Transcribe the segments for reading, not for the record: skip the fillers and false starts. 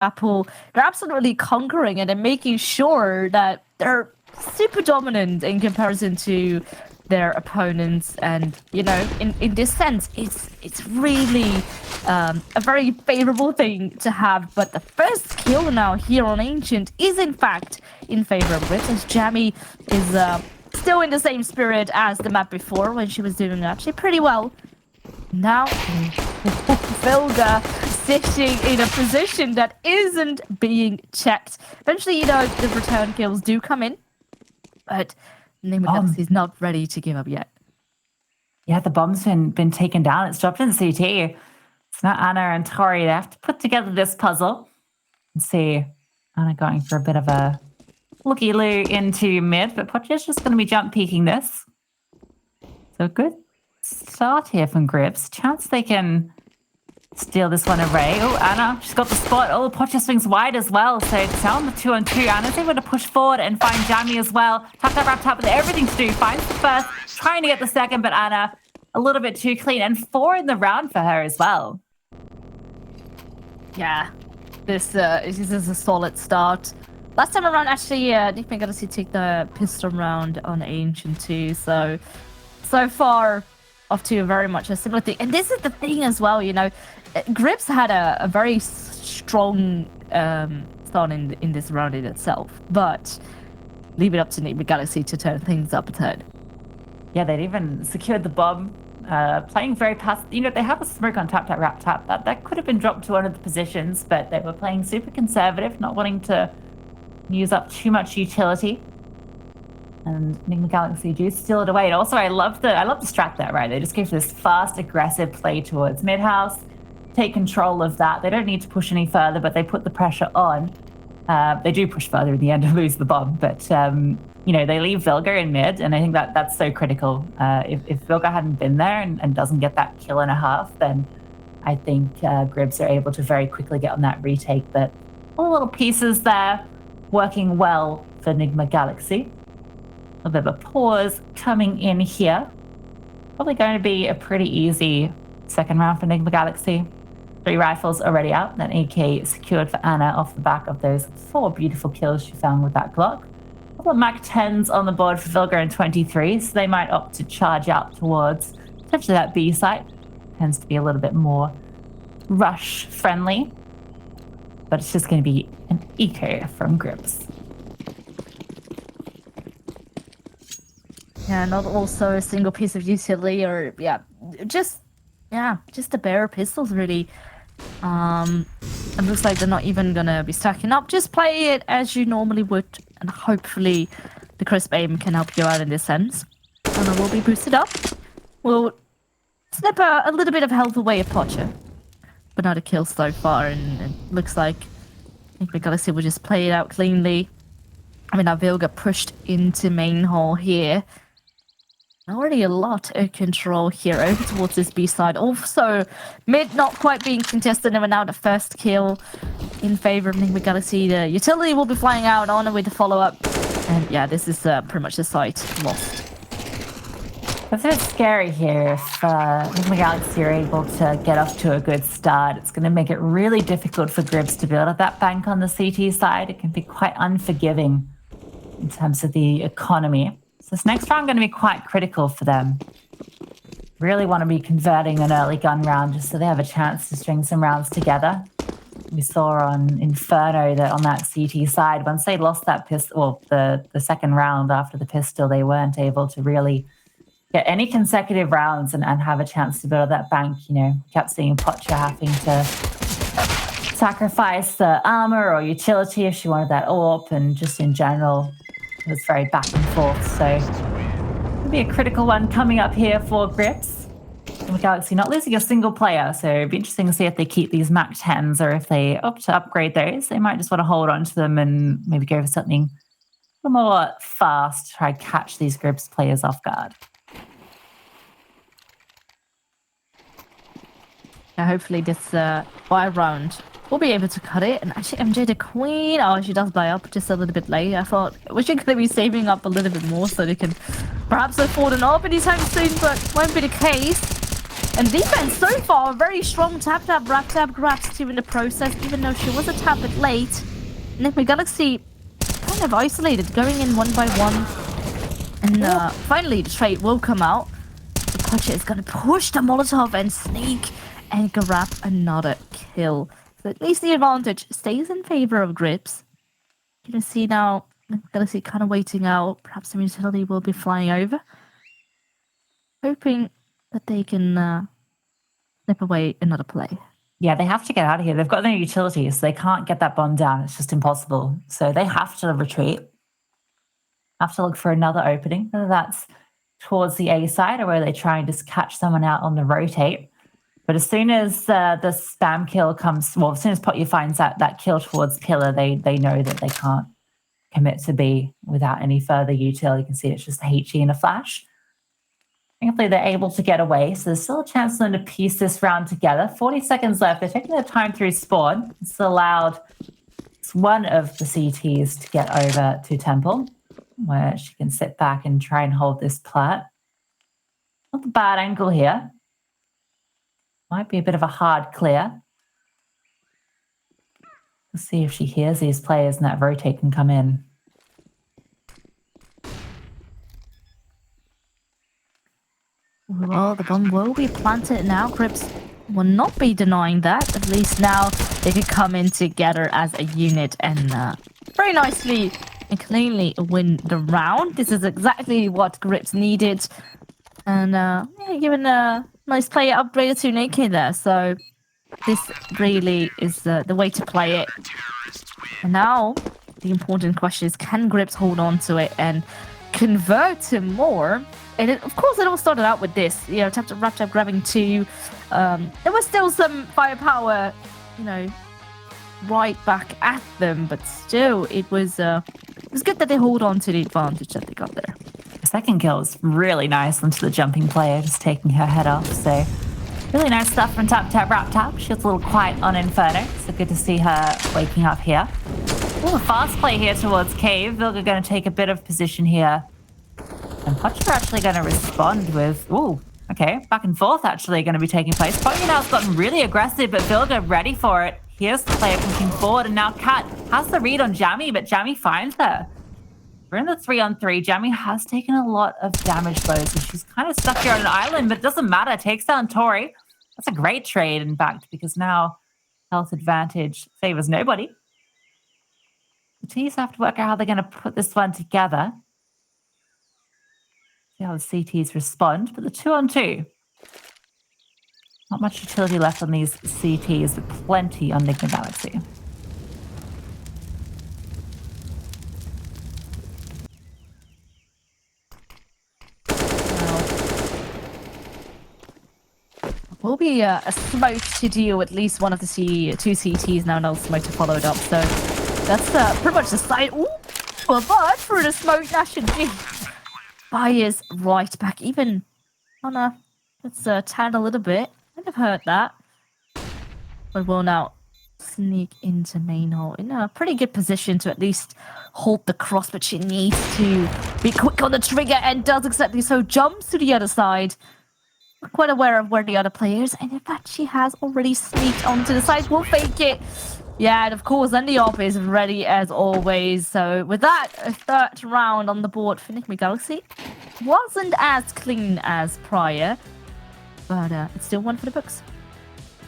Apple, they're absolutely conquering it and making sure that they're super dominant in comparison to their opponents. And in this sense, it's really a very favorable thing to have. But the first kill now here on Ancient is in fact in favor of Gribs, as Jamie is still in the same spirit as the map before, when she was doing actually pretty well. Now Vilga sitting in a position that isn't being checked. Eventually, the return kills do come in, but Nigma is not ready to give up yet. Yeah, the bomb's been taken down. It's dropped in CT. It's not Anna and Tori. They have to put together this puzzle. Let's see. Anna going for a bit of a looky-loo into mid, but Potcher's just going to be jump peeking this. So good start here from Gribs. Chance they can steal this one away. Oh, Anna, she's got the spot. Oh, Potcher swings wide as well. So it's down the 2-on-2. Anna's able to push forward and find Jamie as well. Tap that wrap tap with everything to do. Finds the first, trying to get the second, but Anna a little bit too clean. And 4 in the round for her as well. Yeah, this is a solid start. Last time around, actually, Nigma got to take the pistol round on Ancient too. So far, off to very much a similar thing. And this is the thing as well, Gribs had a very strong start in this round in itself, but leave it up to Nigma Galaxy to turn things up a third. Yeah, they'd even secured the bomb, playing very past. They have a smoke on tap tap wrap tap. That could have been dropped to one of the positions, but they were playing super conservative, not wanting to use up too much utility. And Nigma Galaxy do steal it away. And also, I love the strat there, right? They just go for this fast, aggressive play towards mid house, take control of that. They don't need to push any further, but they put the pressure on. They do push further in the end and lose the bomb, but they leave Vilga in mid, and I think that's so critical. If Vilga hadn't been there and doesn't get that kill and a half, then I think Gribs are able to very quickly get on that retake. But all little pieces there working well for Nigma Galaxy. A bit of a pause coming in here. Probably going to be a pretty easy second round for Nigma Galaxy. 3 rifles already out. That AK secured for Anna off the back of those 4 beautiful kills she found with that Glock. A couple of Mac 10s on the board for Vilga in 23, so they might opt to charge out towards potentially that B site. Tends to be a little bit more rush friendly. But it's just going to be an eco from Gribs. Yeah, not also a single piece of utility, or just the bare pistols really. It looks like they're not even gonna be stacking up. Just play it as you normally would, and hopefully the crisp aim can help you out in this sense. And it will be boosted up. We'll snip a little bit of health away of Potcher, but not a kill so far. And it looks like Nigma Galaxy will just play it out cleanly. I mean, Vilga pushed into main hall here. Already a lot of control here over towards this B side. Also, mid not quite being contested, and now the first kill in favor of Nigma Galaxy. The utility will be flying out on with the follow-up. And yeah, this is pretty much the site lost. It's a bit scary here. If Nigma Galaxy are able to get off to a good start, it's going to make it really difficult for Gribs to build up that bank on the CT side. It can be quite unforgiving in terms of the economy. So this next round going to be quite critical for them. Really want to be converting an early gun round just so they have a chance to string some rounds together. We saw on Inferno that on that CT side, once they lost that pistol, well, the second round after the pistol, they weren't able to really get any consecutive rounds and have a chance to build that bank. Kept seeing Potcher having to sacrifice the armor or utility if she wanted that AWP, and just in general, it was very back and forth. So it'll be a critical one coming up here for Gribs. Nigma Galaxy not losing a single player, so it'd be interesting to see if they keep these Mac 10s or if they opt to upgrade those. They might just want to hold on to them and maybe go for something a little more fast, try to catch these Gribs players off guard. Hopefully this fire round we'll be able to cut it. And actually MJ the Queen, oh, she does buy up just a little bit late. I thought, was she going to be saving up a little bit more so they can perhaps afford an AWP anytime soon, but won't be the case. And defense so far, very strong tap, wrap tap, grabs too in the process, even though she was a tap bit late. Nigma Galaxy kind of isolated, going in one by one. And finally the trade will come out. The Poacher is gonna push the Molotov and sneak and grab another kill. So at least the advantage stays in favor of Gribs. You can see now, Galaxy kind of waiting out. Perhaps some utility will be flying over. Hoping that they can snip away another play. Yeah, they have to get out of here. They've got no utilities, so they can't get that bomb down. It's just impossible. So they have to retreat. Have to look for another opening, whether that's towards the A side or where they try and just catch someone out on the rotate. But as soon as the spam kill comes, well, as soon as Potya finds that kill towards pillar, they know that they can't commit to B without any further util. You can see it's just a HE and a flash. Thankfully, they're able to get away, so there's still a chance for them to piece this round together. 40 seconds left. They're taking their time through spawn. It's allowed one of the CTs to get over to Temple, where she can sit back and try and hold this plat. Not a bad angle here. Might be a bit of a hard clear. We'll see if she hears these players and that rotate can come in. Well, the bomb will be planted now. Gribs will not be denying that. At least now they could come in together as a unit and very nicely and cleanly win the round. This is exactly what Gribs needed. And yeah, given a nice player upgrade to Naked there. So this really is the way to play it. And now the important question is, can Gribs hold on to it and convert to more? And of course, it all started out with this, you know, tap wrap tap grabbing two. There was still some firepower, you know, right back at them, but still, it was good that they hold on to the advantage that they got there. The second kill was really nice onto the jumping player, just taking her head off. So really nice stuff from tap tap wrap tap. She was a little quiet on Inferno, so good to see her waking up here. Ooh, a fast play here towards Cave. Vilga going to take a bit of position here. And Potcher actually going to respond with, ooh, okay, back and forth actually going to be taking place. Potcher now has gotten really aggressive, but Vilga ready for it. Here's the player pushing forward, and now Kat has the read on Jammy, but Jammy finds her. We're in the 3-on-3. Jammy has taken a lot of damage though, so she's kind of stuck here on an island, but it doesn't matter. Takes down Tori. That's a great trade, in fact, because now health advantage favors nobody. The teams have to work out how they're going to put this one together. See how the CTs respond, but the 2-on-2. Not much utility left on these CTs, but plenty on Nigma Galaxy. Will be a smoke to deal at least one of the two CTs now. No smoke to follow it up, so that's pretty much the side. Ooh, a bird through the smoke. That should be. Fires right back. Even on let's tan a little bit. I'd have heard that. But will now sneak into main hole in a pretty good position to at least hold the cross, but she needs to be quick on the trigger and does exactly so. Jumps to the other side. Not quite aware of where the other players, and in fact she has already sneaked onto the side. We'll fake it. Yeah, and of course, then the op is ready as always. So with that, a third round on the board for Nigma Galaxy. Wasn't as clean as prior, but it's still one for the books.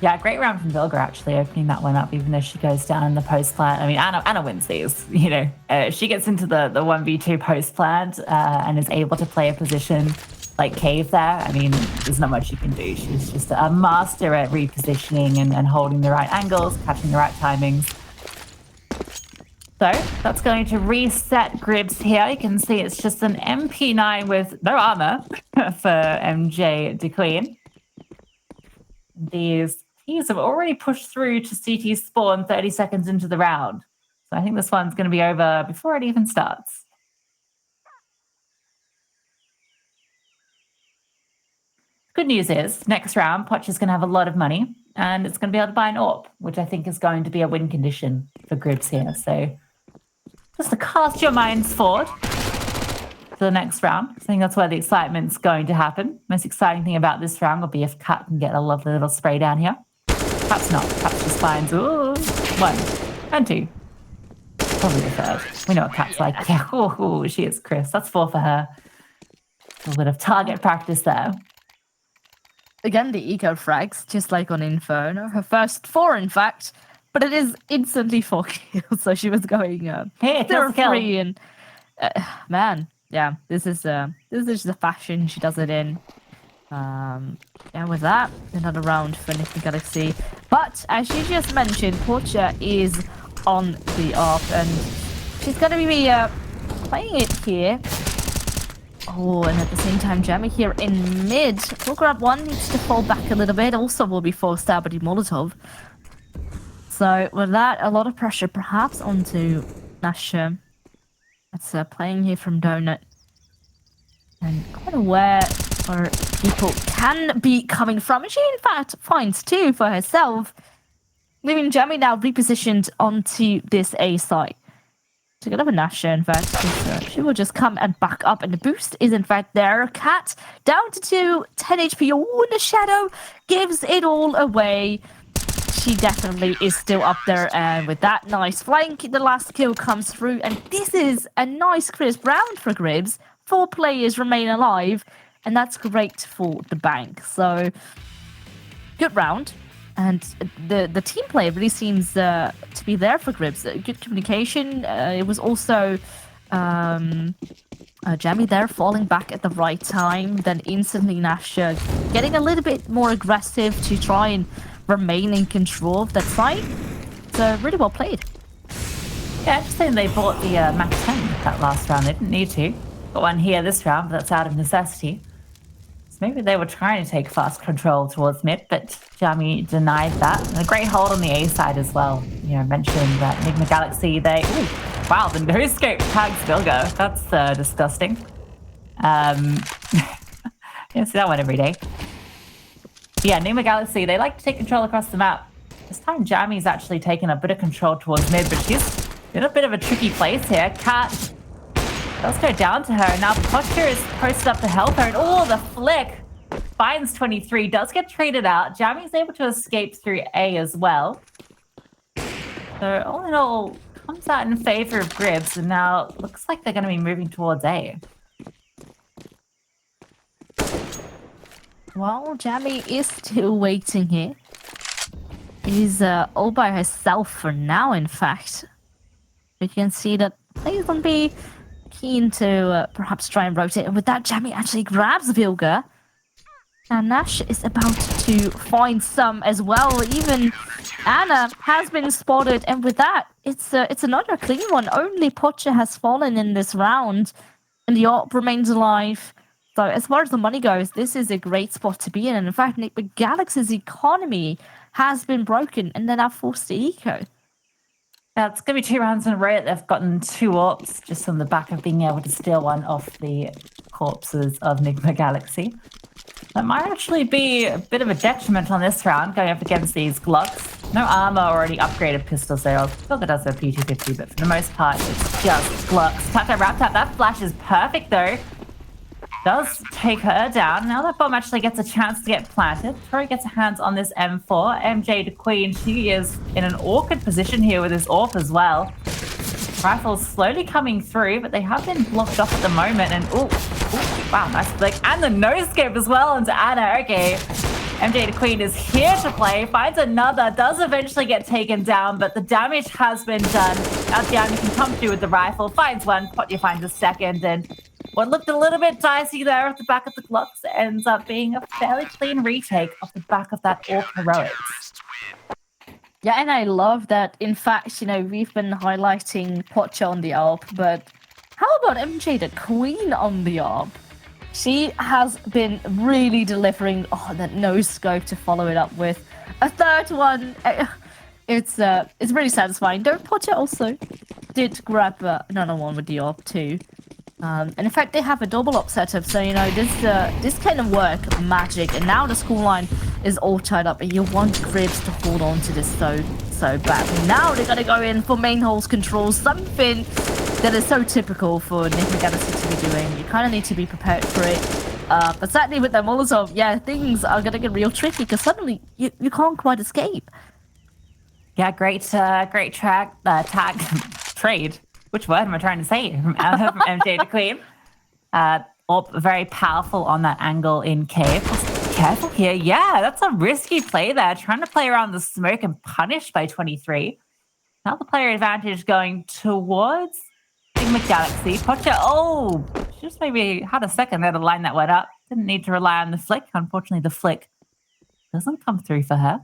Yeah, great round from Vilga actually, opening that one up, even though she goes down in the post plant. I mean, Anna wins these, you know. She gets into the 1v2 post plant and is able to play a position like Cave there. I mean, there's not much you can do. She's just a master at repositioning and holding the right angles, catching the right timings. So that's going to reset Gribs here. You can see it's just an MP9 with no armor for MJ DeQueen. These teams have already pushed through to CT spawn 30 seconds into the round. So I think this one's going to be over before it even starts. Good news is, next round, Potch is going to have a lot of money, and it's going to be able to buy an AWP, which I think is going to be a win condition for Gribs here. So just to cast your minds forward, to the next round. I think that's where the excitement's going to happen. Most exciting thing about this round will be if Cat can get a lovely little spray down here. Perhaps not. Perhaps just finds 1 and 2. Probably the 3rd. We know what Cat's like. Yeah, ooh, she is crisp. That's 4 for her. A little bit of target practice there. Again, the eco frags, just like on Inferno. Her first 4, in fact, but it is instantly 4 kills. So she was going hey, 0-3, and man, yeah, this is just the fashion she does it in. And with that, another round for Nigma Galaxy. But as you just mentioned, Portia is on the ARP, and she's gonna be playing it here. Oh, and at the same time, Jammy here in mid. Will grab 1, needs to fall back a little bit. Also will be forced out by the Molotov. So with that, a lot of pressure perhaps onto Nasha. That's playing here from Donut. And quite aware where people can be coming from. And she in fact finds 2 for herself. Leaving Jammy now repositioned onto this A site. So good of a Nasha, in fact. She will just come and back up, and the boost is in fact there. Cat down to 10 HP. Oh, in the shadow gives it all away. She definitely is still up there, and with that nice flank, the last kill comes through, and this is a nice crisp round for Gribs. 4 players remain alive, and that's great for the bank. So good round. And the team play really seems to be there for Gribs. Good communication. It was also Jammy there falling back at the right time. Then instantly Nasha getting a little bit more aggressive to try and remain in control of that fight. So really well played. Yeah, interesting they bought the Mac 10 that last round. They didn't need to. Got 1 here this round, but that's out of necessity. Maybe they were trying to take fast control towards mid, but Jammy denied that. And a great hold on the A side as well. You know, mentioned that Nigma Galaxy, they... Ooh, wow, the no-scope tags Vilga. That's disgusting. You see that one every day. Yeah, Nigma Galaxy, they like to take control across the map. This time Jammy's actually taken a bit of control towards mid, but she's in a bit of a tricky place here. Cat does go down to her. Now Posture is posted up to help her. And oh, the flick finds 23. Does get traded out. Jammy's able to escape through A as well. So all in all, comes out in favor of Gribs. And now looks like they're going to be moving towards A. Well, Jammy is still waiting here. She's all by herself for now, in fact. You can see that players won't be keen to perhaps try and rotate. And with that, Jammy actually grabs Vilga. And Nash is about to find some as well. Even Anna has been spotted. And with that, it's another clean one. Only Pocha has fallen in this round. And the ARP remains alive. So as far as the money goes, this is a great spot to be in. And in fact, Nigma Galaxy's economy has been broken. And they're now forced to eco. Yeah, it's going to be 2 rounds in a row. They've gotten 2 ARPs just on the back of being able to steal one off the corpses of Nigma Galaxy. That might actually be a bit of a detriment on this round, going up against these Glocks. No armor or any upgraded pistol sales. Vilga does have P250, but for the most part, it's just Glocks. Tap that, wrap tap. That flash is perfect, though. Does take her down. Now that bomb actually gets a chance to get planted. Tori gets her hands on this M4. MJ to Queen, she is in an awkward position here with his AWP as well. Rifles slowly coming through, but they have been blocked off at the moment. And ooh, wow, nice flick. And the no-scope as well onto Anna. Okay, MJ to Queen is here to play. Finds another, does eventually get taken down, but the damage has been done. Altiani can come through with the rifle, finds one, Potya finds a second, and what looked a little bit dicey there at the back of the Glocks ends up being a fairly clean retake off the back of that AWP heroics. Yeah, and I love that. In fact, you know, we've been highlighting Pocha on the ARP, but how about MJ the Queen on the ARP? She has been really delivering that no scope to follow it up with a 3rd one. It's really satisfying. Though Pocha also did grab another one with the ARP too. And in fact, they have a double op setup, so you know this kind of work magic. And now the school line is all tied up, and you want Gribs to hold on to this so badly. Now they're gonna go in for main holes control. Something that is so typical for Nigma Galaxy to be doing. You kind of need to be prepared for it. But sadly with the Molotov, yeah, things are going to get real tricky because suddenly you can't quite escape. Yeah, great tag trade. Which word am I trying to say? From MJ to Queen. Very powerful on that angle in cave. Careful here. Yeah, that's a risky play there. Trying to play around the smoke and punished by 23. Now the player advantage going towards Nigma Galaxy. Pocha, she just maybe had a second there to line that one up. Didn't need to rely on the flick. Unfortunately, the flick doesn't come through for her.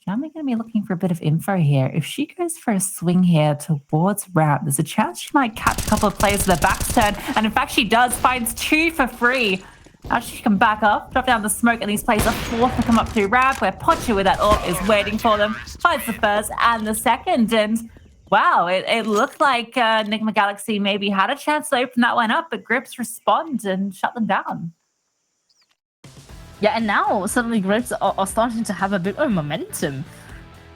Jamie going to be looking for a bit of info here. If she goes for a swing here towards Route, there's a chance she might catch a couple of players with her back turn. And in fact, she does. Finds 2 for free. Now she can back up, drop down the smoke, and these players are forced to come up through Ramp, where Pocha with that AWP is waiting for them. Finds the first and the second. And wow, it looked like Nigma Galaxy maybe had a chance to open that one up, but gribs respond and shut them down. Yeah, and now suddenly gribs are starting to have a bit of momentum.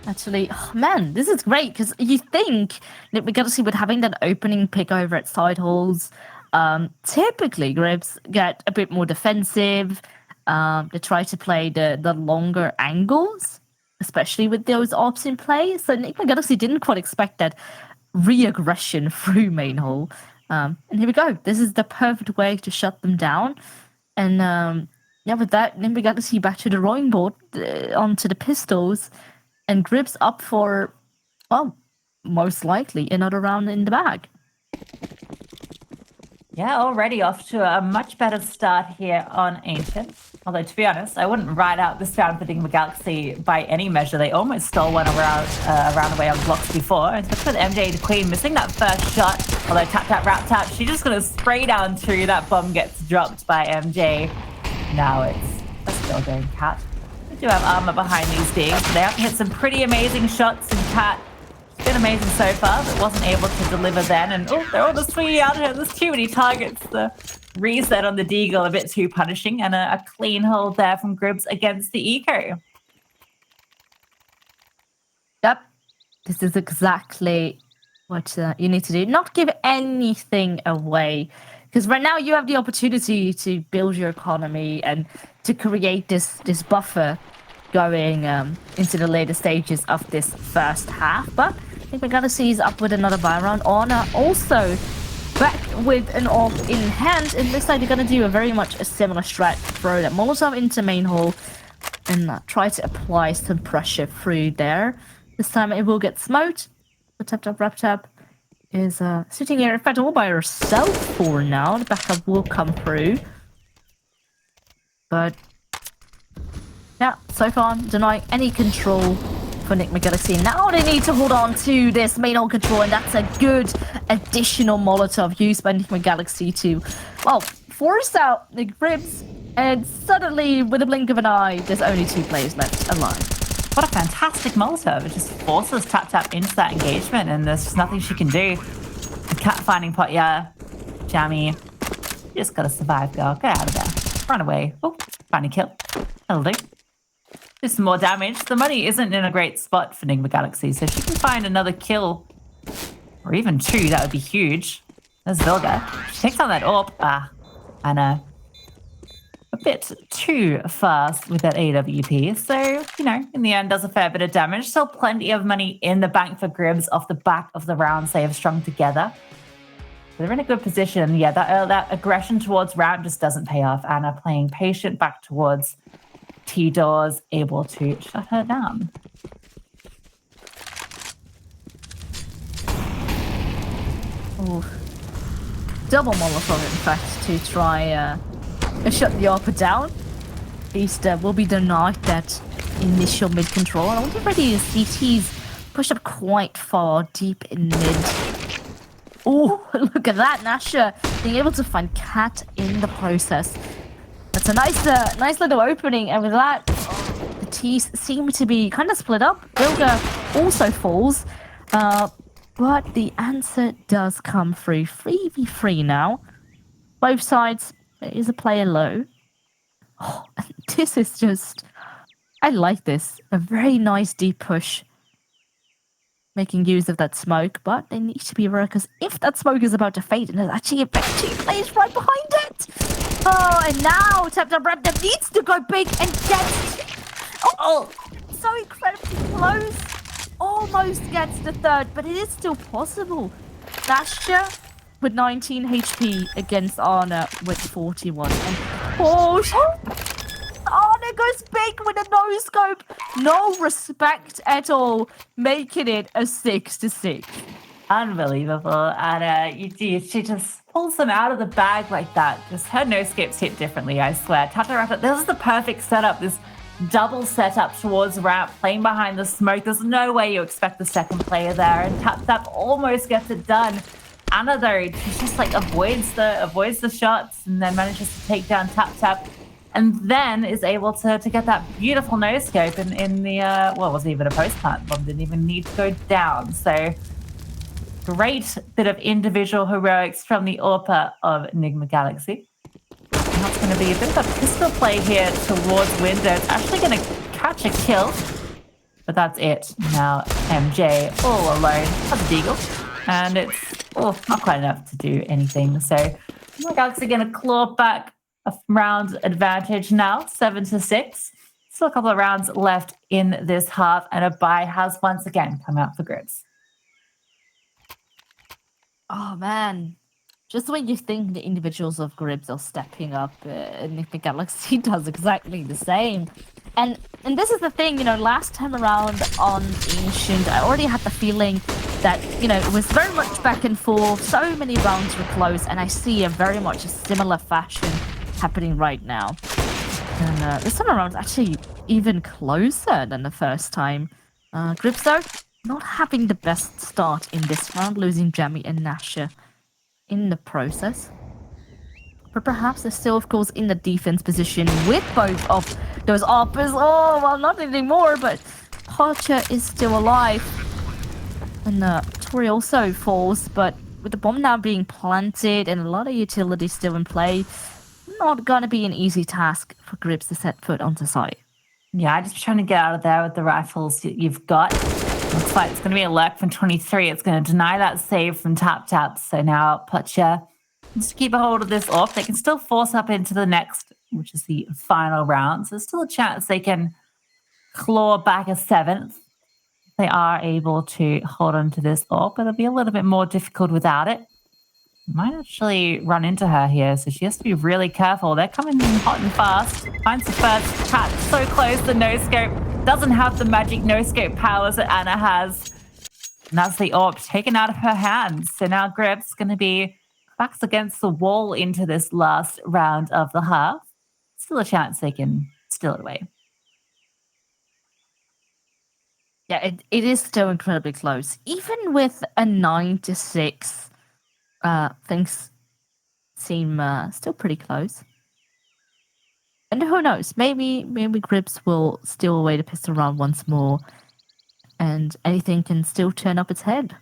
Actually, oh man, this is great because you think Nigma Galaxy with having that opening pick over at side holes. Typically, gribs get a bit more defensive. They try to play the longer angles, especially with those ops in play. So Nigma Galaxy didn't quite expect that re-aggression through main hole. And here we go. This is the perfect way to shut them down. And yeah, with that, Nigma Galaxy back to the drawing board, onto the pistols, and gribs up for, well, most likely another round in the bag. Yeah, already off to a much better start here on Ancient. Although, to be honest, I wouldn't write out this round for Nigma Galaxy by any measure. They almost stole one around away on blocks before. Especially with MJ the Queen missing that first shot. Although wrap tap, she's just going to spray down through. That bomb gets dropped by MJ. Now it's a still going Cat. They do have armor behind these digs. They have to hit some pretty amazing shots, and Cat has been amazing so far, but wasn't able to deliver then. And they're all just swinging out here. There's too many targets. The reset on the Deagle a bit too punishing, and a clean hold there from gribs against the Eco. Yep, this is exactly what you need to do. Not give anything away. Because right now you have the opportunity to build your economy and to create this buffer going into the later stages of this first half. But I think we're going to see is up with another buy round. Honor also back with an AWP in hand. It looks like they're going to do very much a similar strat. Throw that Molotov into main hole and try to apply some pressure through there. This time it will get smoked. The tap is sitting here, in fact, all by herself for now. The backup will come through. But yeah, so far, denying any control for Nigma Galaxy. Now they need to hold on to this main hole control, and that's a good additional Molotov used by Nigma Galaxy to, well, force out the gribs. And suddenly, with a blink of an eye, there's only 2 players left alive. What a fantastic Molotov. It just forces tap into that engagement, and there's just nothing she can do. The Cat finding pot, yeah. Jammy. You just gotta survive, girl. Get out of there. Run away. Oh, find a kill. That'll do. Do some more damage. The money isn't in a great spot for Nigma Galaxy, so she can find another kill. Or even 2, that would be huge. There's Vilga. She takes on that AWP. And a bit too fast with that AWP. So, in the end, does a fair bit of damage. Still plenty of money in the bank for gribs off the back of the rounds they have strung together. They're in a good position. Yeah, that aggression towards round just doesn't pay off. Anna playing patient back towards T-Doors, able to shut her down. Ooh. Double Molotov, in fact, to try shut the AWP down. At least will be denied that initial mid control. And I wonder if the CT's pushed up quite far deep in mid. Oh, look at that. Nasha being able to find Cat in the process. That's a nice little opening. And with that, the T's seem to be kind of split up. Vilga also falls. But the answer does come through. 3v3 now. Both sides. There is a player low. Oh, this is just... I like this. A very nice deep push. making use of that smoke, but they need to be aware because if that smoke is about to fade, and there's actually a big two players right behind it. Oh, and now TapTapRaptap needs to go big and get. Oh, so incredibly close. Almost gets the third, but it is still possible. Nasha with 19 HP against Anna with 41. And Anna goes big with a no scope. No respect at all, making it a 6-6. Unbelievable. And she just pulls them out of the bag like that. Just her no scopes hit differently, I swear. TapTapRaptap, this is the perfect setup. This double setup towards ramp, playing behind the smoke. There's no way you expect the second player there. And TapTap almost gets it done. Anna, though, she just like avoids the shots and then manages to take down TapTap. And then is able to get that beautiful no scope in the well, it wasn't even a post plant. Bomb didn't even need to go down. So great bit of individual heroics from the AWPer of Nigma Galaxy. Now it's going to be a bit of a pistol play here towards window. It's actually going to catch a kill, but that's it. Now MJ all alone has a deagle, and it's not quite enough to do anything. So Nigma Galaxy going to claw back a round advantage now, 7-6. Still a couple of rounds left in this half, and a bye has once again come out for gribs. Oh man, just when you think the individuals of gribs are stepping up, Nigma Galaxy does exactly the same. And this is the thing, last time around on Ancient, I already had the feeling that, it was very much back and forth, so many rounds were close, and I see a very much a similar fashion happening right now. And this time around, actually even closer than the first time. Gribs, though, not having the best start in this round, losing Jamie and Nasha in the process. But perhaps they're still, of course, in the defense position with both of those AWPers. Oh, well, not anymore, but Archer is still alive. And Tori also falls, but with the bomb now being planted and a lot of utility still in play, not gonna be an easy task for gribs to set foot onto site. Yeah, just trying to get out of there with the rifles you've got. Looks like it's going to be a lurk from 23. It's going to deny that save from TapTap. So now Putcher needs to keep a hold of this off. They can still force up into the next, which is the final round. So there's still a chance they can claw back a 7th. They are able to hold on to this off, but it'll be a little bit more difficult without it. Might actually run into her here, so she has to be really careful. They're coming in hot and fast. Finds the first cat so close, the no-scope. Doesn't have the magic no-scope powers that Anna has. And that's the AWP taken out of her hands. So now gribs going to be backs against the wall into this last round of the half. Still a chance they can steal it away. Yeah, it is still incredibly close. Even with a 9-6, things seem still pretty close. And who knows? Maybe gribs will steal away the pistol round once more, and anything can still turn up its head.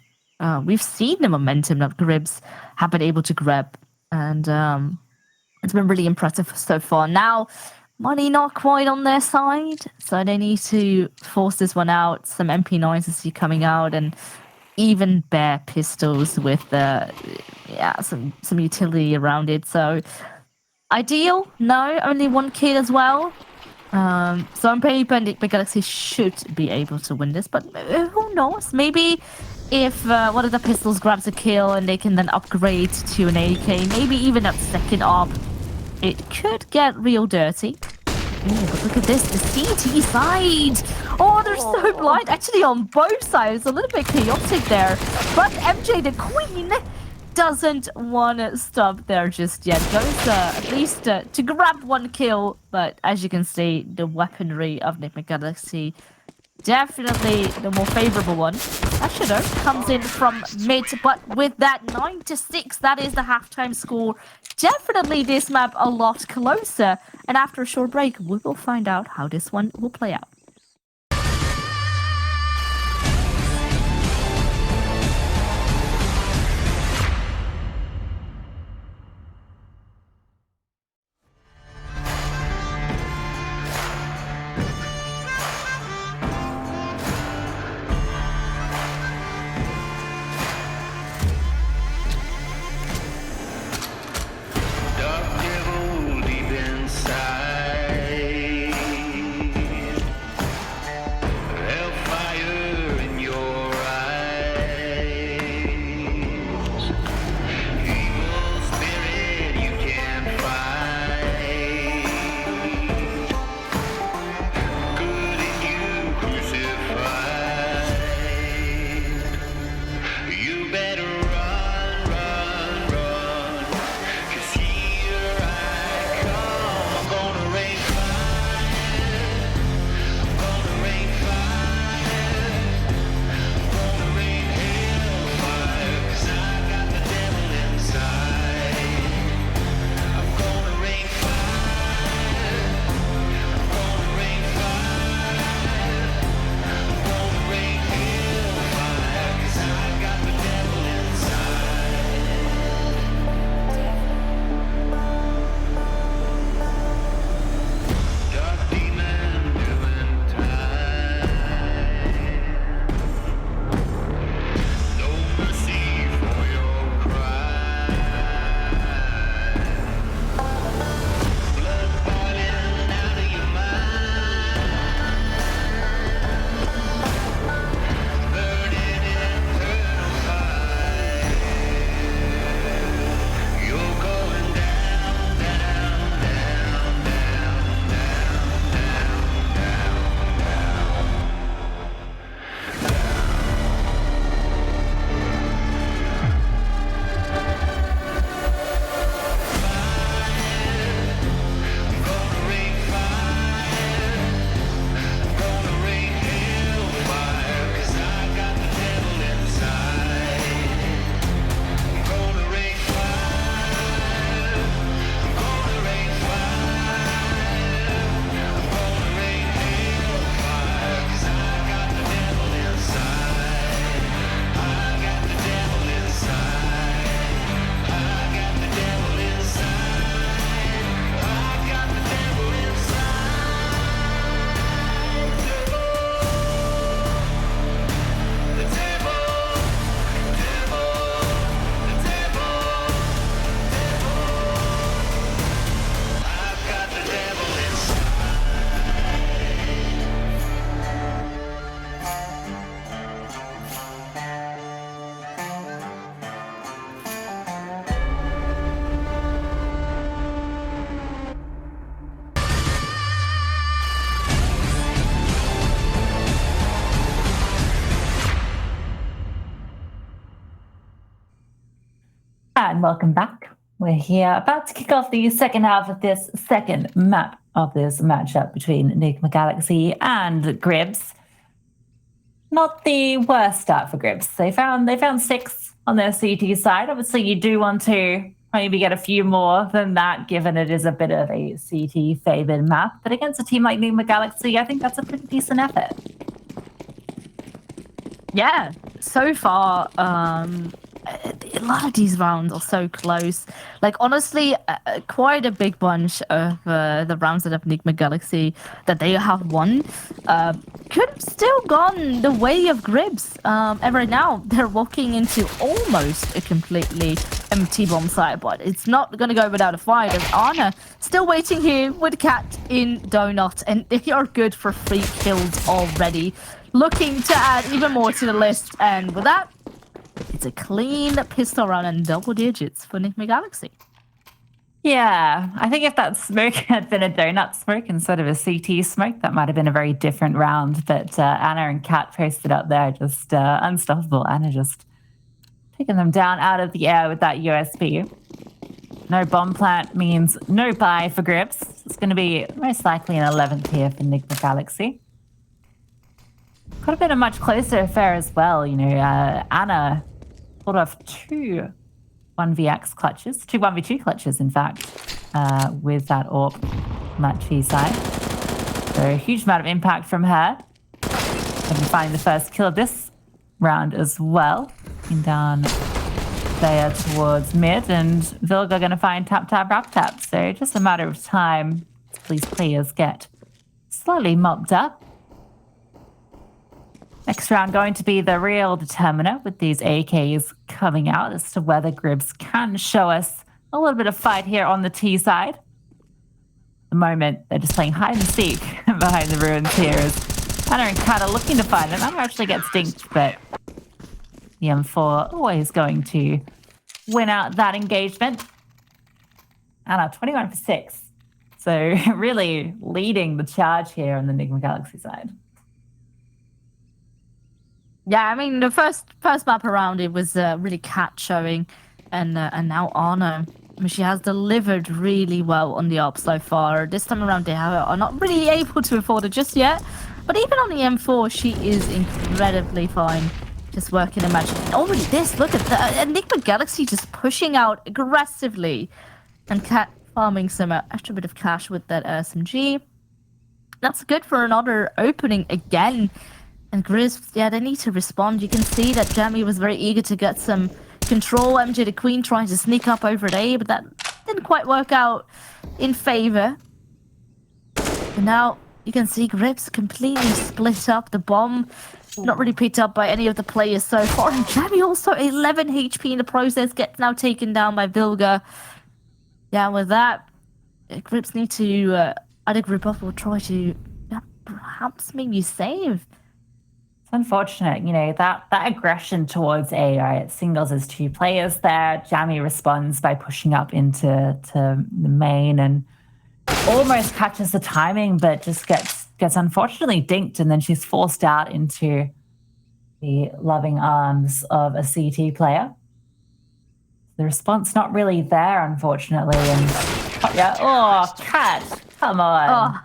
We've seen the momentum that gribs have been able to grab, and it's been really impressive so far. Now, money not quite on their side, so they need to force this one out. Some MP9s I see coming out, and even bare pistols with some utility around it. So ideal? No, only one kill as well. So on paper, Nigma Galaxy should be able to win this, but who knows? Maybe if one of the pistols grabs a kill and they can then upgrade to an AK, maybe even that second AWP, it could get real dirty. Ooh, but look at this, the CT side. Oh, they're so blind. Actually, on both sides, a little bit chaotic there. But MJ, the queen, doesn't want to stop there just yet. Goes at least to grab one kill. But as you can see, the weaponry of Nigma Galaxy, definitely the more favorable one. Ashido comes in from mid, but with that 9-6, that is the halftime score. Definitely this map a lot closer. And after a short break, we will find out how this one will play out. And welcome back. We're here about to kick off the second half of this second map of this matchup between Nigma Galaxy and gribs. Not the worst start for gribs. They found 6 on their CT side. Obviously, you do want to maybe get a few more than that, given it is a bit of a CT favored map. But against a team like Nigma Galaxy, I think that's a pretty decent effort. Yeah, so far, a lot of these rounds are so close. Like, honestly, quite a big bunch of the rounds that have Nigma Galaxy that they have won could have still gone the way of gribs. And right now, they're walking into almost a completely empty bomb site, but it's not going to go without a fight. As Anna still waiting here with Cat in Donut, and they are good for 3 kills already. Looking to add even more to the list, and with that, it's a clean pistol round and double digits for Nigma Galaxy. Yeah, I think if that smoke had been a donut smoke instead of a CT smoke, that might have been a very different round. But Anna and Kat posted up there, just unstoppable. Anna just taking them down out of the air with that USP. No bomb plant means no buy for gribs. It's going to be most likely an 11th here for Nigma Galaxy. Could have been a much closer affair as well. You know, Anna pulled off 2 1vx clutches, 2 1v2 clutches, in fact, with that AWP on that T side. So a huge amount of impact from her. And finding the first kill of this round as well. Looking down there towards mid, and Vilga going to find tap, tap, rap, tap. So just a matter of time. These players get slowly mopped up. Next round going to be the real determiner with these AKs coming out as to whether gribs can show us a little bit of fight here on the T side. At the moment, they're just playing hide and seek behind the ruins here as Anna and Kat are looking to find them. Anna actually gets dinked, but the M4 always going to win out that engagement. Anna, 21 for 6. So really leading the charge here on the Nigma Galaxy side. Yeah, I mean, the first map around it was really Cat showing, and now Anna. I mean, she has delivered really well on the op so far. This time around, they are not really able to afford it just yet. But even on the M4, she is incredibly fine. Just working the match. Already this, look at that. Nigma Galaxy just pushing out aggressively. And Cat farming some extra bit of cash with that SMG. That's good for another opening again. And gribs, yeah, they need to respond. You can see that Jamie was very eager to get some control. MJ the Queen trying to sneak up over at A, but that didn't quite work out in favor. And now you can see gribs completely split up. The bomb not really picked up by any of the players so far. And Jamie also 11 HP in the process, gets now taken down by Vilga. Yeah, with that, gribs need to either group up or try to perhaps maybe save. It's unfortunate, you know, that aggression towards A, right? Singles as 2 players there. Jamie responds by pushing up into the main and almost catches the timing, but just gets unfortunately dinked, and then she's forced out into the loving arms of a CT player. The response not really there, unfortunately. And Cat, come on. Oh.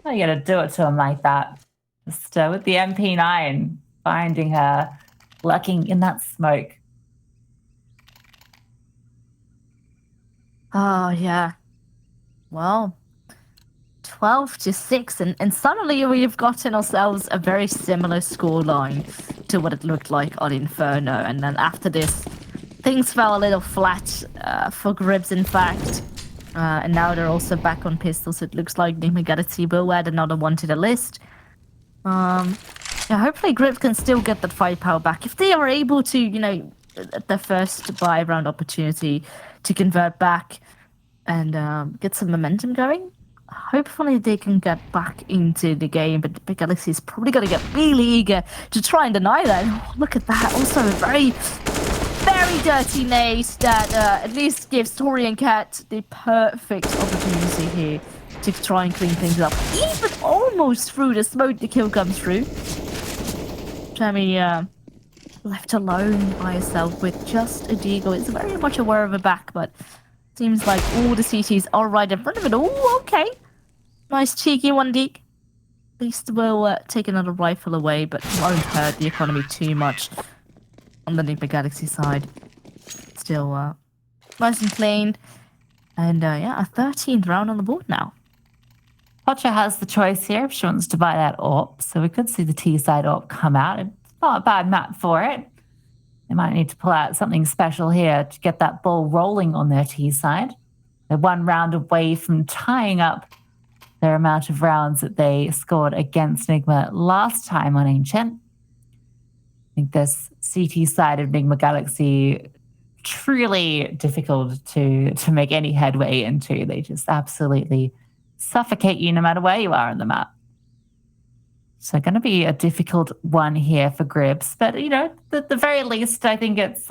How are you gonna do it to him like that? Just with the MP9, finding her, lurking in that smoke. Oh, yeah. Well, 12 to 6, and suddenly we've gotten ourselves a very similar scoreline to what it looked like on Inferno. And then after this, things fell a little flat for gribs, in fact. And now they're also back on pistols. It looks like Nigma Galaxy will add another one to the list. Yeah, hopefully gribs can still get that firepower back. If they are able to, you know, the first buy round opportunity to convert back and get some momentum going, hopefully they can get back into the game. But Big Galaxy is probably going to get really eager to try and deny that. Oh, look at that. Also a very, very dirty nade that at least gives Tori and Kat the perfect opportunity here to try and clean things up. Even almost through the smoke, the kill comes through. Jamie left alone by herself with just a deagle. It's very much aware of her back, but seems like all the CTs are right in front of it. Oh, okay. Nice cheeky one, Deke. At least we'll take another rifle away, but won't hurt the economy too much on the Nigma Galaxy side. Still nice and clean. And yeah, a 13th round on the board now. Pocha has the choice here if she wants to buy that AWP, so we could see the T-side AWP come out. It's not a bad map for it. They might need to pull out something special here to get that ball rolling on their T-side. They're one round away from tying up their amount of rounds that they scored against Nigma last time on Ancient. I think this CT side of Nigma Galaxy truly difficult to make any headway into. They just absolutely suffocate you no matter where you are on the map. So going to be a difficult one here for Gribs, but at the very least, I think it's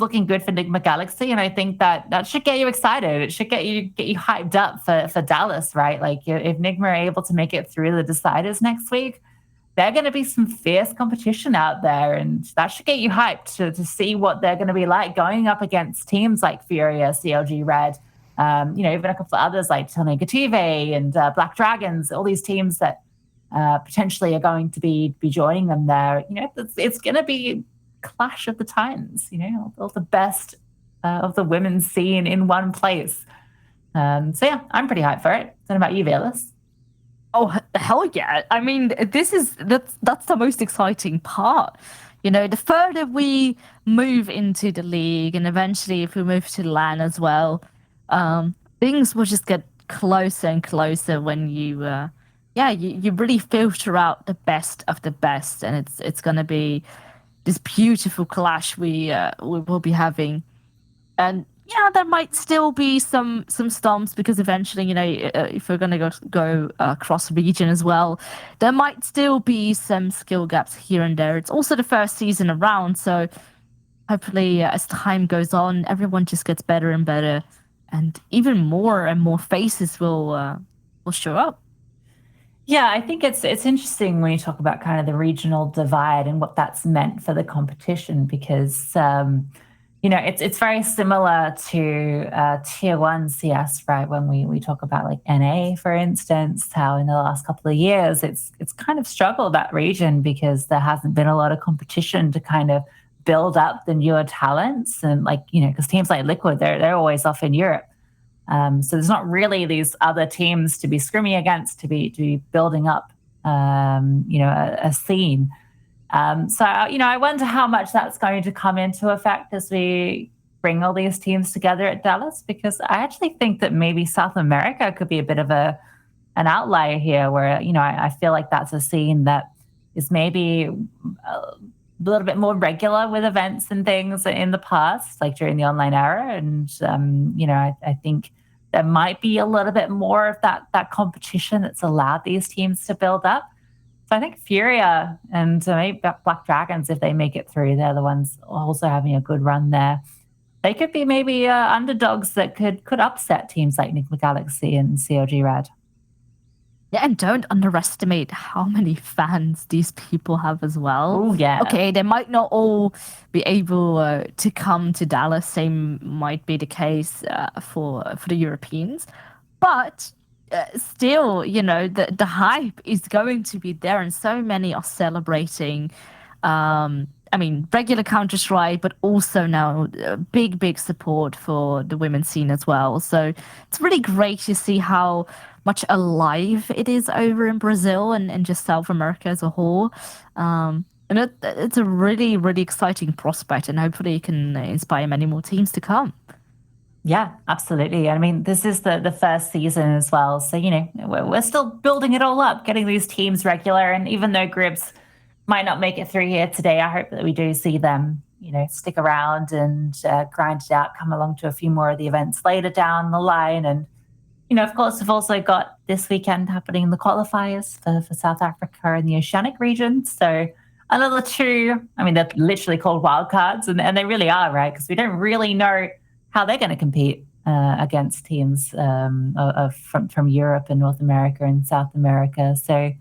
looking good for Nigma Galaxy, and I think that should get you excited. It should get you hyped up for Dallas, right? Like if Nigma are able to make it through the deciders next week, they're going to be some fierce competition out there, and that should get you hyped to see what they're going to be like going up against teams like Furia, CLG Red, even a couple of others like Gative and Black Dragons, all these teams that potentially are going to be joining them there. It's going to be clash of the titans, all the best of the women's scene in one place. So yeah, I'm pretty hyped for it. What about you, Velas? Oh, hell yeah. I mean, that's the most exciting part. The further we move into the league, and eventually if we move to LAN as well, things will just get closer and closer when you really filter out the best of the best, and it's gonna be this beautiful clash we will be having. And yeah, there might still be some stomps because eventually, if we're gonna go across region as well, there might still be some skill gaps here and there. It's also the first season around, so hopefully, as time goes on, everyone just gets better and better, and even more and more faces will show up. Yeah, I think it's interesting when you talk about kind of the regional divide and what that's meant for the competition, because it's very similar to tier 1 CS, right? When we talk about like NA, for instance, how in the last couple of years it's kind of struggled that region because there hasn't been a lot of competition to kind of build up the newer talents, and because teams like Liquid, they're always off in Europe. So there's not really these other teams to be scrimming against, to be building up, a scene. So I wonder how much that's going to come into effect as we bring all these teams together at Dallas, because I actually think that maybe South America could be a bit of an outlier here, where I feel like that's a scene that is maybe a little bit more regular with events and things in the past, like during the online era, and I think there might be a little bit more of that competition that's allowed these teams to build up. So I think Furia and maybe Black Dragons, if they make it through, they're the ones also having a good run there. They could be maybe underdogs that could upset teams like Nigma Galaxy and CLG Red. Yeah, and don't underestimate how many fans these people have as well. Oh, yeah. Okay, they might not all be able to come to Dallas. Same might be the case for the Europeans. But still, the hype is going to be there, and so many are celebrating. Regular Counter-Strike, but also now big support for the women's scene as well. So it's really great to see how much alive it is over in Brazil and just South America as a whole. And it's a really, really exciting prospect, and hopefully it can inspire many more teams to come. Yeah, absolutely. I mean, this is the first season as well. So, we're still building it all up, getting these teams regular. And even though Gribs might not make it through here today, I hope that we do see them, stick around and grind it out, come along to a few more of the events later down the line. And, of course, we've also got this weekend happening the qualifiers for South Africa and the Oceanic region. So another two, they're literally called wildcards, and they really are, right? Because we don't really know how they're going to compete against teams from Europe and North America and South America. So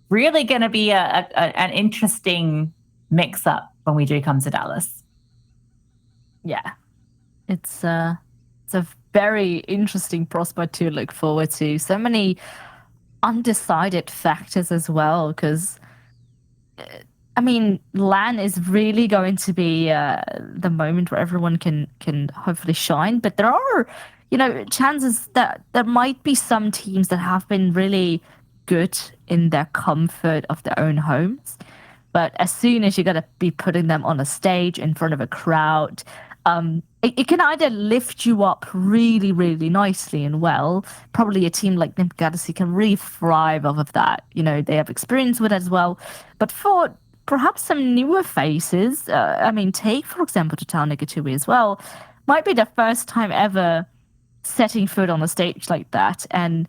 really going to be an interesting mix up when we do come to Dallas. Yeah, it's a very interesting prospect to look forward to. So many undecided factors as well, because I mean, LAN is really going to be the moment where everyone can hopefully shine. But there are, chances that there might be some teams that have been really good in their comfort of their own homes. But as soon as you're gonna be putting them on a stage in front of a crowd, it can either lift you up really, really nicely and well. Probably a team like Nigma Galaxy can really thrive off of that. They have experience with it as well. But for perhaps some newer faces, I mean, take for example Total Negativity as well, might be the first time ever setting foot on a stage like that, and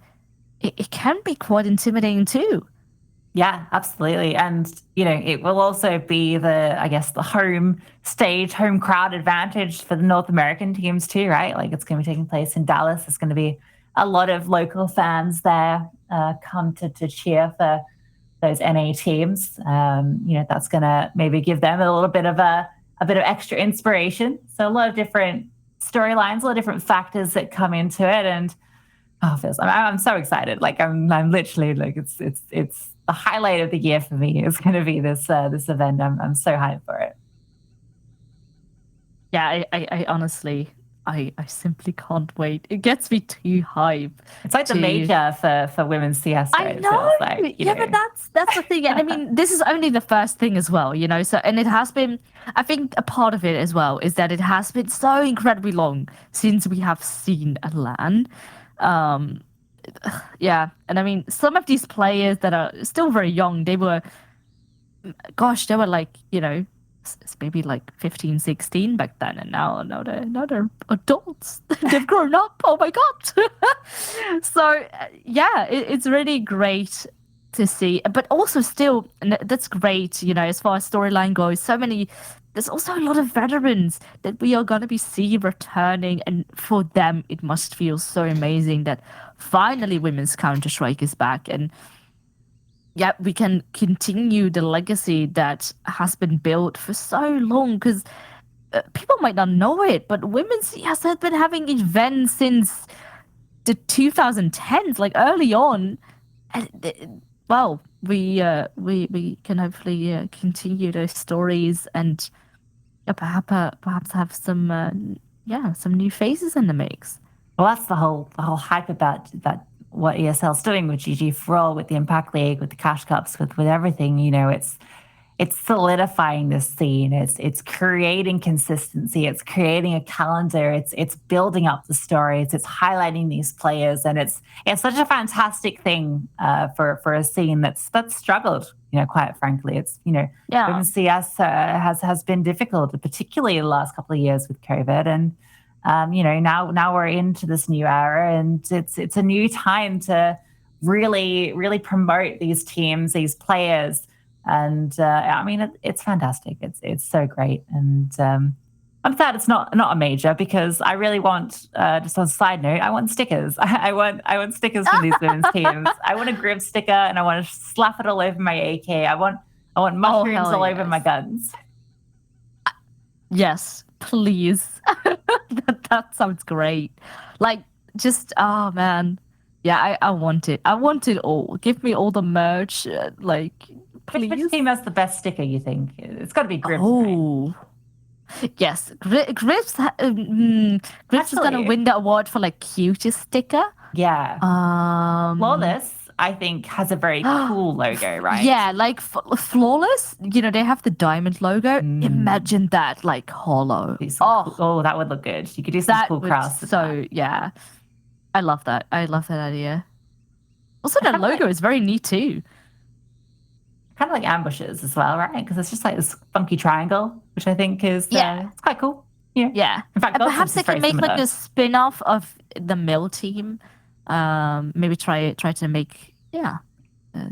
it can be quite intimidating too. Yeah, absolutely. And, it will also be the home stage, home crowd advantage for the North American teams too, right? Like it's going to be taking place in Dallas. There's going to be a lot of local fans there come to cheer for those NA teams. That's going to maybe give them a little bit of a bit of extra inspiration. So a lot of different storylines, a lot of different factors that come into it. And I'm so excited. Like I'm literally like it's the highlight of the year for me. Is going to be this event. I'm so hyped for it. Yeah, I honestly, I simply can't wait. It gets me too hype. It's like the major for women's CS. I know. But that's the thing. And I mean, this is only the first thing as well, So, and it has been. I think a part of it as well is that it has been so incredibly long since we have seen a LAN. Yeah, and I mean, some of these players that are still very young, they were like, maybe like 15, 16 back then, and now they're adults. They've grown up. Oh my god. So yeah, it's really great to see, but also still, and that's great, as far as storyline goes. There's also a lot of veterans that we are going to be seeing returning, and for them it must feel so amazing that finally women's Counter-Strike is back, and yeah, we can continue the legacy that has been built for so long. Because people might not know it, but women's CS has been having events since the 2010s, like early on. And, well, we can hopefully continue those stories and perhaps have some new faces in the mix. Well, that's the whole hype about that. What ESL's doing with GG for All, with the Impact League, with the Cash Cups, with everything, it's solidifying this scene. It's creating consistency. It's creating a calendar. It's building up the stories. It's highlighting these players, and it's such a fantastic thing for a scene that's struggled. Quite frankly, it's women's CS has been difficult, particularly the last couple of years with COVID, and now we're into this new era, and it's a new time to really promote these teams, these players. And I mean, it's fantastic. It's so great. And I'm sad it's not a major, because I really want, just on a side note, I want stickers. I want stickers from these women's teams. I want a grib sticker, and I want to slap it all over my AK. I want mushrooms all over my guns. Yes, please. that sounds great. Like, just, oh man. Yeah, I want it. I want it all. Give me all the merch. Like, please. Which team has the best sticker, you think? It's got to be Gribs. Oh, right? Yes. Gribs is going to win the award for, like, cutest sticker. Yeah. Flawless, I think, has a very cool logo, right? Yeah, like Flawless, they have the diamond logo. Imagine that, like, hollow. Oh, that would look good. You could do some cool crafts. So, yeah. I love that. I love that idea. Also, the logo is very neat, too. Kind of like ambushes as well, right? Because it's just like this funky triangle, which I think is it's quite cool. Yeah. In fact, perhaps they can make like a spin-off of the Mill team. Maybe try to make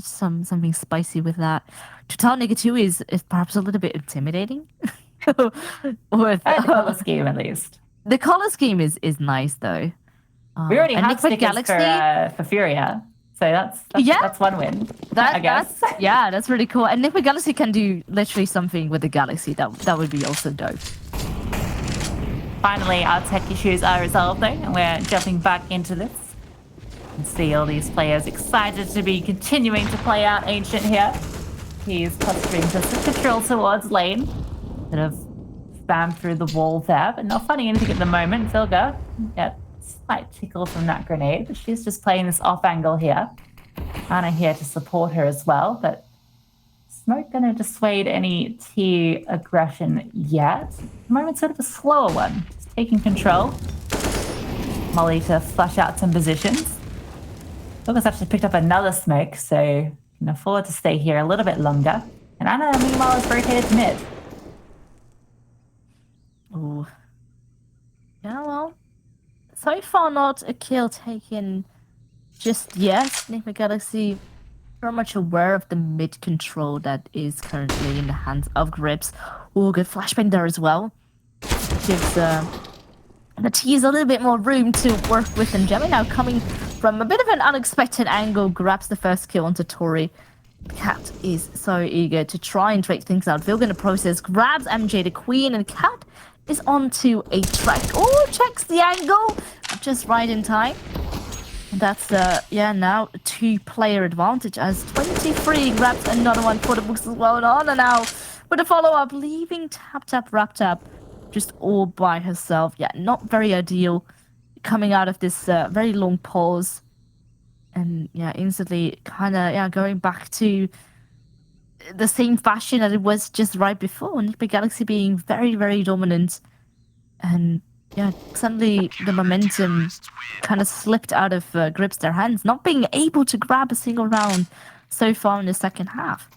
something spicy with that. Total Negativity is perhaps a little bit intimidating. With the color scheme, at least. The color scheme is nice though. We already have stickers for Furia, So that's one win. I guess. That's really cool. And if the Galaxy can do literally something with the Galaxy, that would be also dope. Finally, our tech issues are resolved though, and we're jumping back into this. You can see all these players excited to be continuing to play out Ancient here. He's clustering just a control towards lane. Bit of spam through the wall there, but not finding anything at the moment. Vilga, yeah, slight tickle from that grenade, but she's just playing this off angle here. Anna here to support her as well, but Smoke gonna dissuade any T aggression yet. At the moment, sort of a slower one. Just taking control. Molly to flush out some positions. Vilga's actually picked up another smoke, so can afford to stay here a little bit longer. And Anna, meanwhile, is rotated to mid. Ooh. Yeah, well, so far not a kill taken just yet. Nigma Galaxy very much aware of the mid control that is currently in the hands of Gribs. Ooh, good flashbang there as well. Gives the T's a little bit more room to work with, and Gemmy now coming from a bit of an unexpected angle, grabs the first kill onto Tori. Cat is so eager to try and break things out. Vilga in the process grabs MJ the Queen, and Cat is onto a track. Oh, checks the angle just right in time. And that's now a 2-player advantage as 23 grabs another one for the books as well. And Anna now with a follow-up, leaving Tap just all by herself. Yeah, not very ideal coming out of this very long pause. And yeah, instantly kind of going back to the same fashion that it was just right before. Nigma Galaxy being very, very dominant. And yeah, suddenly the momentum kind of slipped out of Gribs their hands, not being able to grab a single round so far in the second half.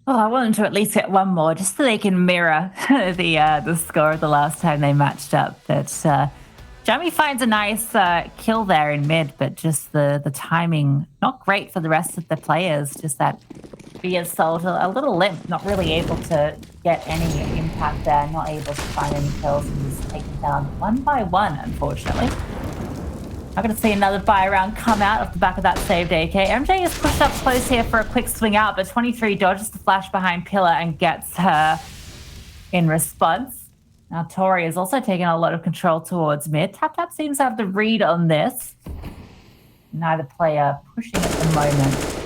Oh, I want them to at least get one more, just so they can mirror the score of the last time they matched up. But Jamie finds a nice kill there in mid, but just the timing not great for the rest of the players. Just that ESL a little limp, not really able to get any impact there, not able to find any kills, and he's taken down one by one, unfortunately. I'm going to see another buy round come out off the back of that saved AK. MJ is pushed up close here for a quick swing out, but 23 dodges the flash behind Pillar and gets her in response. Now Tori is also taking a lot of control towards mid. Tap seems to have the read on this. Neither player pushing at the moment.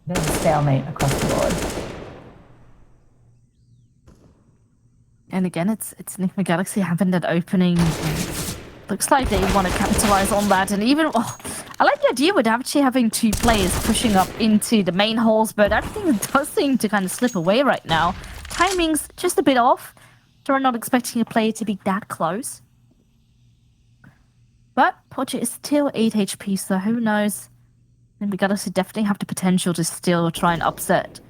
Bit of a stalemate across the board. And again, it's Nigma Galaxy having that opening. Looks like they want to capitalize on that, and even I like the idea with actually having 2 players pushing up into the main holes, but everything does seem to kind of slip away right now. Timing's just a bit off. They're not expecting a player to be that close. But Pocha is still 8 HP, so who knows? And we gotta definitely have the potential to still try and upset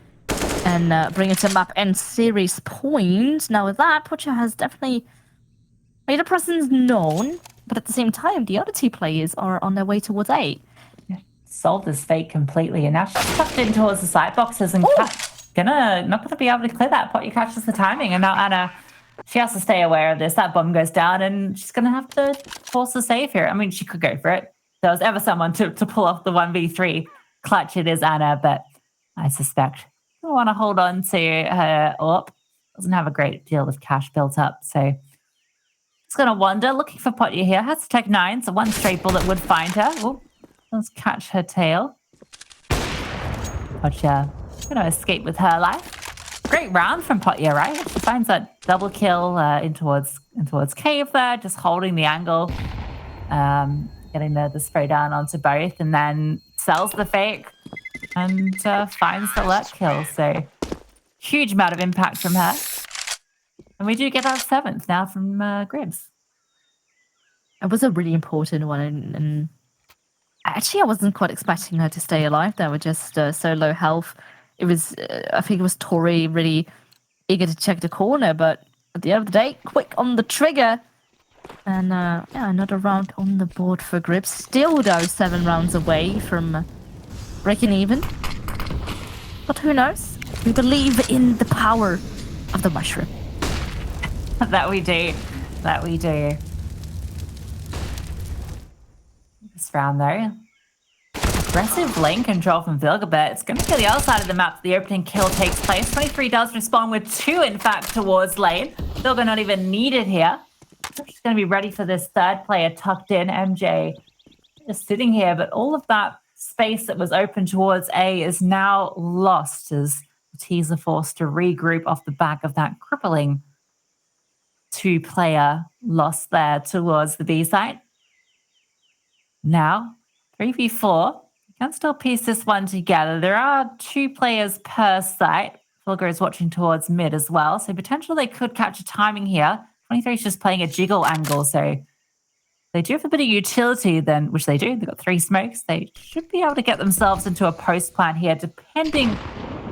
and bring it to map and series point. Now with that, Pocha has definitely made a presence known, but at the same time, the other 2 players are on their way towards A. Yeah, solved this fake completely, and now she's tucked in towards the side boxes, and not gonna be able to clear that. Potty catches the timing, and now Anna, she has to stay aware of this. That bomb goes down, and she's gonna have to force a save here. I mean, she could go for it. If there was ever someone to pull off the 1v3 clutch, it is Anna, but I suspect she'll want to hold on to her AWP. Doesn't have a great deal of cash built up, so it's going to wander, looking for Potya here. Has to take 9, so one straight bullet would find her. Oh, let's catch her tail. Potya going to escape with her life. Great round from Potya, right? She finds that double kill in towards cave there, just holding the angle, getting the spray down onto both, and then sells the fake and finds the lurk kill. So huge amount of impact from her. And we do get our 7th now from Gribs. It was a really important one, and actually I wasn't quite expecting her to stay alive. They were just so low health. It was, I think it was Tori really eager to check the corner, but at the end of the day, quick on the trigger. And another round on the board for Gribs. Still though 7 rounds away from breaking even. But who knows? We believe in the power of the mushroom. That we do. This round though, Aggressive lane control from Vilgabert. It's going to kill the other side of the map. The opening kill takes place. 23 does respond with 2, in fact, towards lane. Vilga not even needed here. So she's going to be ready for this third player tucked in. MJ just sitting here, but all of that space that was open towards A is now lost as the T's are forced to regroup off the back of that crippling 2-player loss there towards the B site. Now, 3v4. You can still piece this one together. There are 2 players per site. Fulgur is watching towards mid as well, so potentially they could catch a timing here. 23 is just playing a jiggle angle, so they do have a bit of utility then, which they do. They've got 3 smokes. They should be able to get themselves into a post plan here, depending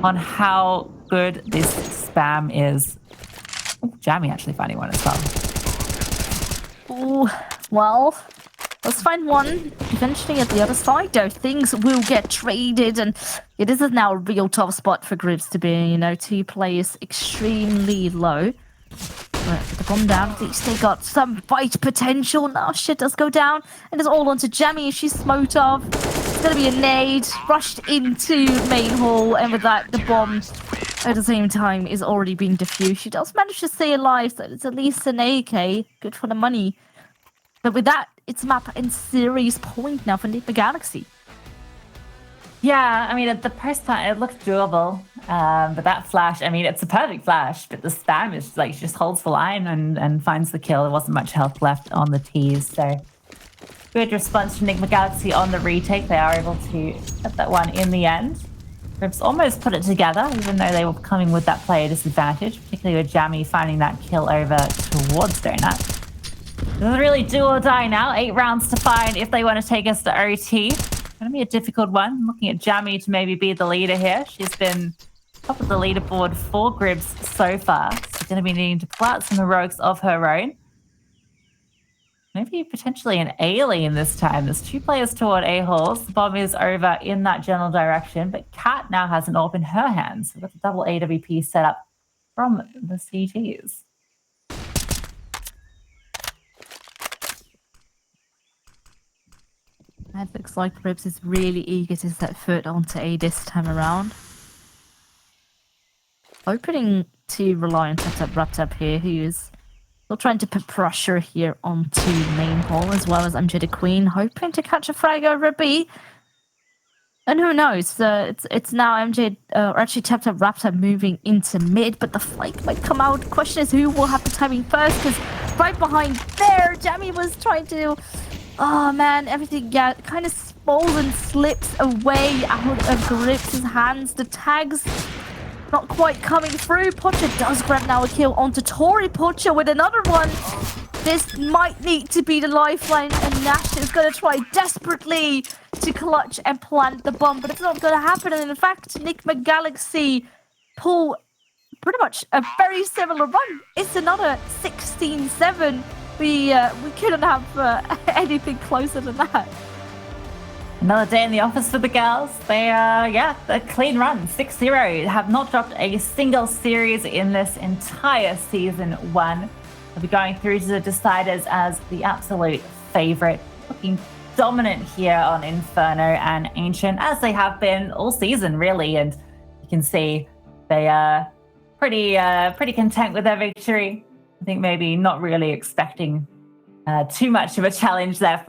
on how good this spam is. Ooh, Jamie actually finding one as well. Ooh, well, let's find one eventually at the other side, though. Things will get traded, and it is now a real tough spot for Gribs to be. You know, 2 players extremely low. But with the bomb down, at least they got some fight potential. Now shit does go down, and it's all onto Jamie. She's smoked off. It's gonna be a nade rushed into main hall, and with that, the bomb at the same time is already being defused. She does manage to stay alive, so it's at least an AK. Good for the money. But with that, it's map and series point now for Nigma Galaxy. Yeah, I mean, at the first time, it looked doable. But that flash, I mean, it's a perfect flash, but the spam is like, she just holds the line and finds the kill. There wasn't much health left on the T's, so good response from Nigma Galaxy on the retake. They are able to get that one in the end. Gribs almost put it together, even though they were coming with that player disadvantage, particularly with Jamie finding that kill over towards Donut. This is really do or die now. 8 rounds to find if they want to take us to OT. Going to be a difficult one. Looking at Jamie to maybe be the leader here. She's been top of the leaderboard for Gribs so far. So going to be needing to pull out some heroics of her own. Maybe potentially an alien this time. There's 2 players toward A-holes. The bomb is over in that general direction, but Kat now has an AWP in her hands. We've got the double AWP set up from the CTs. It looks like Gribs is really eager to set foot onto A this time around. Opening to rely on Wrapped here, who is still trying to put pressure here onto main hall, as well as MJ the Queen, hoping to catch a frag over B. And who knows, it's now MJ, or actually Wrapped moving into mid, but the fight might come out. The question is who will have the timing first, because right behind there, Jamie was trying to... Oh man, everything kind of falls and slips away out of Gribs' hands. The tags not quite coming through. Pocha does grab now a kill onto Tori. Pocha with another one. This might need to be the lifeline, and Nash is going to try desperately to clutch and plant the bomb, but it's not going to happen. And in fact, Nigma Galaxy pull pretty much a very similar run. It's another 16-7. We couldn't have anything closer than that. Another day in the office for the girls. They a clean run, 6-0. Have not dropped a single series in this entire season 1. They'll be going through to the deciders as the absolute favorite. Looking dominant here on Inferno and Ancient, as they have been all season, really. And you can see they are pretty content with their victory. I think maybe not really expecting too much of a challenge there from